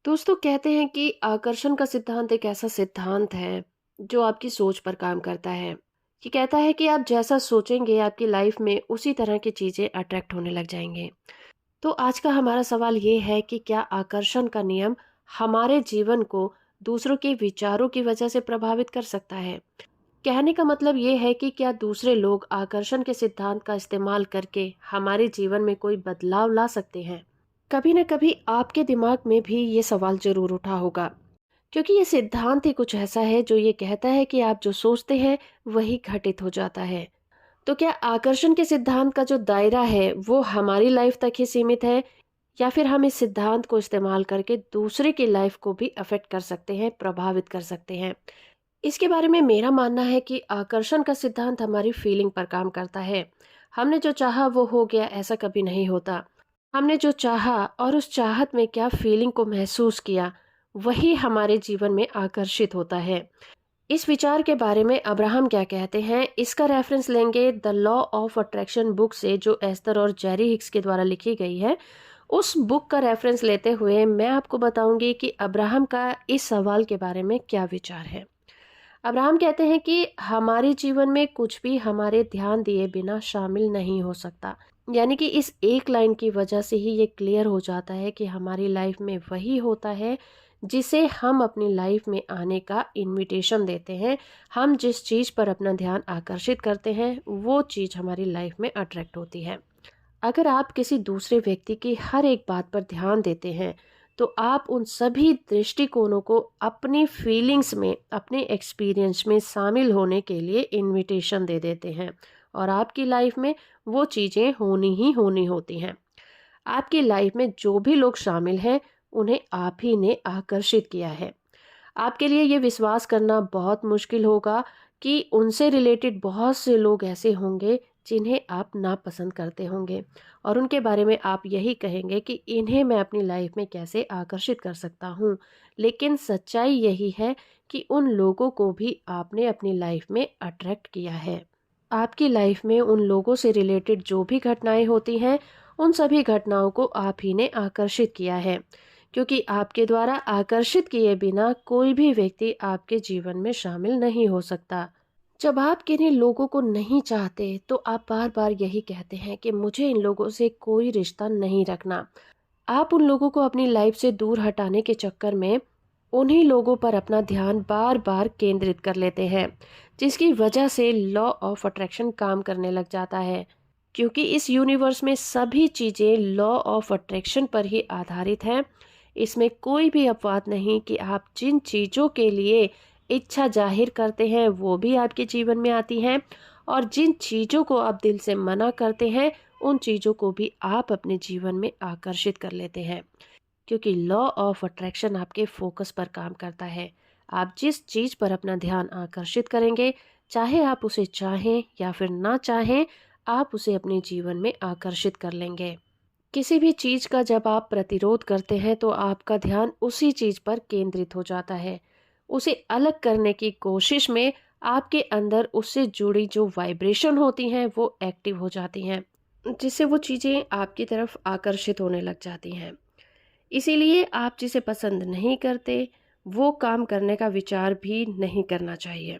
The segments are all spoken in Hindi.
दोस्तों कहते हैं कि आकर्षण का सिद्धांत एक ऐसा सिद्धांत है जो आपकी सोच पर काम करता है। ये कहता है कि आप जैसा सोचेंगे आपकी लाइफ में उसी तरह की चीज़ें अट्रैक्ट होने लग जाएंगे। तो आज का हमारा सवाल ये है कि क्या आकर्षण का नियम हमारे जीवन को दूसरों के विचारों की वजह से प्रभावित कर सकता है। कहने का मतलब ये है कि क्या दूसरे लोग आकर्षण के सिद्धांत का इस्तेमाल करके हमारे जीवन में कोई बदलाव ला सकते हैं। कभी न कभी आपके दिमाग में भी ये सवाल जरूर उठा होगा, क्योंकि ये सिद्धांत ही कुछ ऐसा है जो ये कहता है कि आप जो सोचते हैं वही घटित हो जाता है। तो क्या आकर्षण के सिद्धांत का जो दायरा है वो हमारी लाइफ तक ही सीमित है, या फिर हम इस सिद्धांत को इस्तेमाल करके दूसरे की लाइफ को भी अफेक्ट कर सकते हैं, प्रभावित कर सकते हैं। इसके बारे में मेरा मानना है कि आकर्षण का सिद्धांत हमारी फीलिंग पर काम करता है। हमने जो चाहा वो हो गया, ऐसा कभी नहीं होता। हमने जो चाहा और उस चाहत में क्या फीलिंग को महसूस किया, वही हमारे जीवन में आकर्षित होता है। इस विचार के बारे में अब्राहम क्या कहते हैं, इसका रेफरेंस लेंगे the law of attraction book से, जो एस्तर और जेरी हिक्स के द्वारा लिखी गई है। उस बुक का रेफरेंस लेते हुए मैं आपको बताऊंगी कि अब्राहम का इस सवाल के बारे में क्या विचार है। अब्राहम कहते हैं कि हमारे जीवन में कुछ भी हमारे ध्यान दिए बिना शामिल नहीं हो सकता। यानी कि इस एक लाइन की वजह से ही ये क्लियर हो जाता है कि हमारी लाइफ में वही होता है जिसे हम अपनी लाइफ में आने का इनविटेशन देते हैं। हम जिस चीज़ पर अपना ध्यान आकर्षित करते हैं वो चीज़ हमारी लाइफ में अट्रैक्ट होती है। अगर आप किसी दूसरे व्यक्ति की हर एक बात पर ध्यान देते हैं तो आप उन सभी दृष्टिकोणों को अपनी फीलिंग्स में, अपने एक्सपीरियंस में शामिल होने के लिए इनविटेशन दे देते हैं, और आपकी लाइफ में वो चीज़ें होनी ही होनी होती हैं। आपकी लाइफ में जो भी लोग शामिल हैं उन्हें आप ही ने आकर्षित किया है। आपके लिए ये विश्वास करना बहुत मुश्किल होगा कि उनसे रिलेटेड बहुत से लोग ऐसे होंगे जिन्हें आप नापसंद करते होंगे, और उनके बारे में आप यही कहेंगे कि इन्हें मैं अपनी लाइफ में कैसे आकर्षित कर सकता हूँ। लेकिन सच्चाई यही है कि उन लोगों को भी आपने अपनी लाइफ में अट्रैक्ट किया है। आपकी लाइफ में उन लोगों से रिलेटेड जो भी घटनाएं होती हैं उन सभी घटनाओं को आप ही ने आकर्षित किया है, क्योंकि आपके द्वारा आकर्षित किए बिना कोई भी व्यक्ति आपके जीवन में शामिल नहीं हो सकता। जब आप किन्हीं लोगों को नहीं चाहते तो आप बार बार यही कहते हैं कि मुझे इन लोगों से कोई रिश्ता नहीं रखना। आप उन लोगों को अपनी लाइफ से दूर हटाने के चक्कर में उन्हीं लोगों पर अपना ध्यान बार बार केंद्रित कर लेते हैं, जिसकी वजह से लॉ ऑफ अट्रैक्शन काम करने लग जाता है। क्योंकि इस यूनिवर्स में सभी चीज़ें लॉ ऑफ अट्रैक्शन पर ही आधारित हैं। इसमें कोई भी अपवाद नहीं कि आप जिन चीज़ों के लिए इच्छा जाहिर करते हैं वो भी आपके जीवन में आती हैं, और जिन चीज़ों को आप दिल से मना करते हैं उन चीज़ों को भी आप अपने जीवन में आकर्षित कर लेते हैं। क्योंकि लॉ ऑफ अट्रैक्शन आपके फोकस पर काम करता है। आप जिस चीज़ पर अपना ध्यान आकर्षित करेंगे, चाहे आप उसे चाहें या फिर ना चाहें, आप उसे अपने जीवन में आकर्षित कर लेंगे। किसी भी चीज़ का जब आप प्रतिरोध करते हैं तो आपका ध्यान उसी चीज़ पर केंद्रित हो जाता है। उसे अलग करने की कोशिश में आपके अंदर उससे जुड़ी जो वाइब्रेशन होती हैं वो एक्टिव हो जाती हैं, जिससे वो चीज़ें आपकी तरफ आकर्षित होने लग जाती हैं। इसीलिए आप जिसे पसंद नहीं करते वो काम करने का विचार भी नहीं करना चाहिए।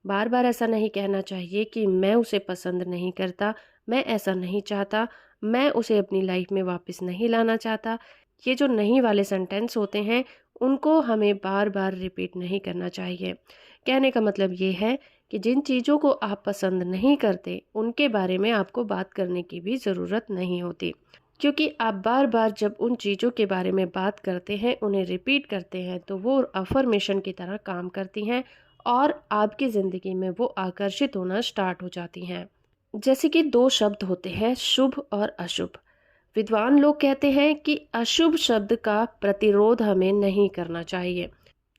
बार बार ऐसा नहीं कहना चाहिए कि मैं उसे पसंद नहीं करता, मैं ऐसा नहीं चाहता, मैं उसे अपनी लाइफ में वापस नहीं लाना चाहता। ये जो नहीं वाले सेंटेंस होते हैं उनको हमें बार बार रिपीट नहीं करना चाहिए। कहने का मतलब ये है कि जिन चीज़ों को आप पसंद नहीं करते उनके बारे में आपको बात करने की भी ज़रूरत नहीं होती, क्योंकि आप बार बार जब उन चीज़ों के बारे में बात करते हैं, उन्हें रिपीट करते हैं, तो वो अफर्मेशन की तरह काम करती हैं और आपकी ज़िंदगी में वो आकर्षित होना स्टार्ट हो जाती हैं। जैसे कि दो शब्द होते हैं, शुभ और अशुभ। विद्वान लोग कहते हैं कि अशुभ शब्द का प्रतिरोध हमें नहीं करना चाहिए।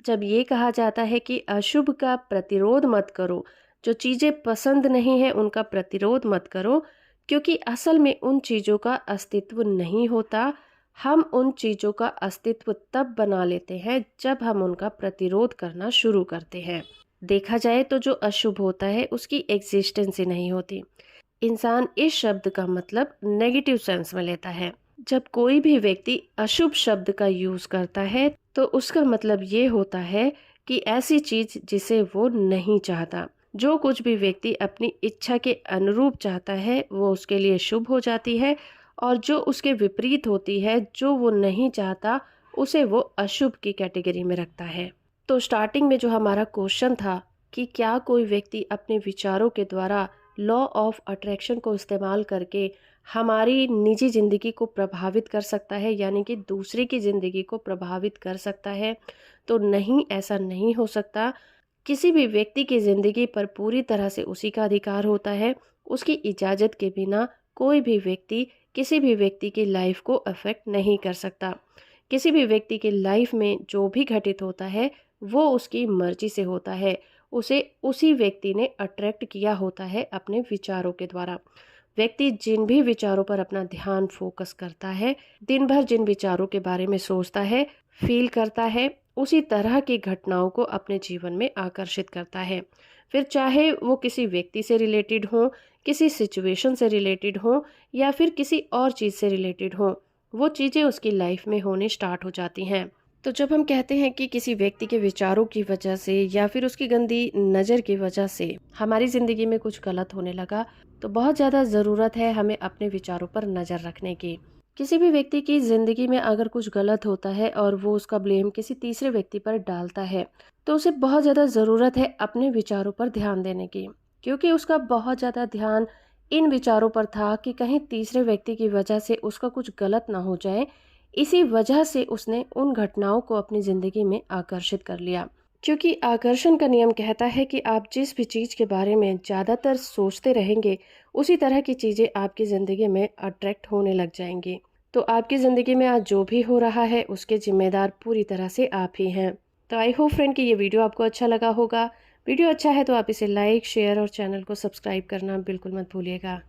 जब ये कहा जाता है कि अशुभ का प्रतिरोध मत करो, जो चीज़ें पसंद नहीं है उनका प्रतिरोध मत करो, क्योंकि असल में उन चीज़ों का अस्तित्व नहीं होता। हम उन चीज़ों का अस्तित्व तब बना लेते हैं जब हम उनका प्रतिरोध करना शुरू करते हैं। देखा जाए तो जो अशुभ होता है उसकी एग्जिस्टेंस ही नहीं होती। इंसान इस शब्द का मतलब नेगेटिव सेंस में लेता है। जब कोई भी व्यक्ति अशुभ शब्द का यूज करता है तो उसका मतलब ये होता है कि ऐसी चीज़ जिसे वो नहीं चाहता। जो कुछ भी व्यक्ति अपनी इच्छा के अनुरूप चाहता है वो उसके लिए शुभ हो जाती है, और जो उसके विपरीत होती है, जो वो नहीं चाहता, उसे वो अशुभ की कैटेगरी में रखता है। तो स्टार्टिंग में जो हमारा क्वेश्चन था कि क्या कोई व्यक्ति अपने विचारों के द्वारा लॉ ऑफ अट्रैक्शन को इस्तेमाल करके हमारी निजी ज़िंदगी को प्रभावित कर सकता है, यानी कि दूसरे की ज़िंदगी को प्रभावित कर सकता है? तो नहीं, ऐसा नहीं हो सकता। किसी भी व्यक्ति की ज़िंदगी पर पूरी तरह से उसी का अधिकार होता है। उसकी इजाज़त के बिना कोई भी व्यक्ति किसी भी व्यक्ति की लाइफ को अफेक्ट नहीं कर सकता। किसी भी व्यक्ति की लाइफ में जो भी घटित होता है वो उसकी मर्जी से होता है। उसे उसी व्यक्ति ने अट्रैक्ट किया होता है अपने विचारों के द्वारा। व्यक्ति जिन भी विचारों पर अपना ध्यान फोकस करता है, दिन भर जिन विचारों के बारे में सोचता है, फील करता है, उसी तरह की घटनाओं को अपने जीवन में आकर्षित करता है। फिर चाहे वो किसी व्यक्ति से रिलेटेड हो, किसी सिचुएशन से रिलेटेड हो, या फिर किसी और चीज़ से रिलेटेड हो, वो चीज़ें उसकी लाइफ में होने स्टार्ट हो जाती हैं। तो जब हम कहते हैं कि किसी व्यक्ति के विचारों की वजह से या फिर उसकी गंदी नज़र की वजह से हमारी ज़िंदगी में कुछ गलत होने लगा, तो बहुत ज़्यादा ज़रूरत है हमें अपने विचारों पर नज़र रखने की। किसी भी व्यक्ति की ज़िंदगी में अगर कुछ गलत होता है और वो उसका ब्लेम किसी तीसरे व्यक्ति पर डालता है, तो उसे बहुत ज़्यादा ज़रूरत है अपने विचारों पर ध्यान देने की, क्योंकि उसका बहुत ज़्यादा ध्यान इन विचारों पर था कि कहीं तीसरे व्यक्ति की वजह से उसका कुछ गलत ना हो जाए। इसी वजह से उसने उन घटनाओं को अपनी ज़िंदगी में आकर्षित कर लिया। क्योंकि आकर्षण का नियम कहता है कि आप जिस भी चीज़ के बारे में ज़्यादातर सोचते रहेंगे, उसी तरह की चीज़ें आपकी ज़िंदगी में अट्रैक्ट होने लग जाएंगी। तो आपकी ज़िंदगी में आज जो भी हो रहा है उसके जिम्मेदार पूरी तरह से आप ही हैं। तो आई होप फ्रेंड कि ये वीडियो आपको अच्छा लगा होगा। वीडियो अच्छा है तो आप इसे लाइक, शेयर और चैनल को सब्सक्राइब करना बिल्कुल मत भूलिएगा।